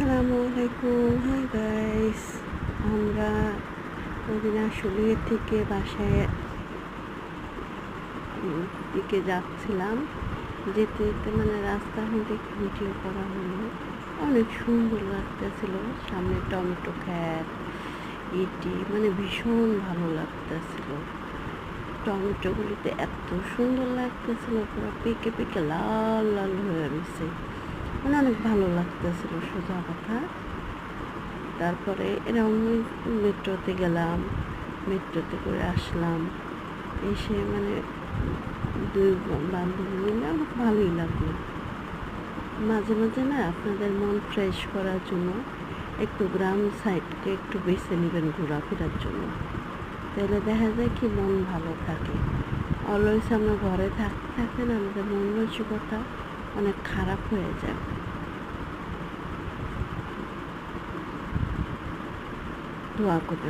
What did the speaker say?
আসসালামু আলাইকুম। Hi guys, আমরা ওদিন আসলে থেকে বাসায় দিকে যাচ্ছিলাম। যেতে যেতে মানে রাস্তার মধ্যে ভিডিও করা হলো। অনেক সুন্দর লাগতেছিল। সামনে টমেটো ক্ষেত, এটি মানে ভীষণ ভালো লাগতেছিল। টমেটোগুলিতে এত সুন্দর লাগতেছিল, পুরো পেকে পেকে লাল লাল হয়ে রয়েছে। মানে অনেক ভালো লাগতেছিল সোজা কথা। তারপরে এরকম মেট্রোতে গেলাম, মেট্রোতে করে আসলাম। এসে মানে দুই বান্ধবী মিলে অনেক ভালোই লাগলো। মাঝে মাঝে না আপনাদের মন ফ্রেশ করার জন্য একটু গ্রাম সাইডকে একটু বেছে নেবেন ঘোরাফেরার জন্য। তাহলে দেখা যায় কি মন ভালো থাকে। অলওয়েজ আমরা ঘরে থাকতে থাকতে না আমাদের মন মানসিকতা অনেক খারাপ হয়ে যায়। দোয়া করবেন।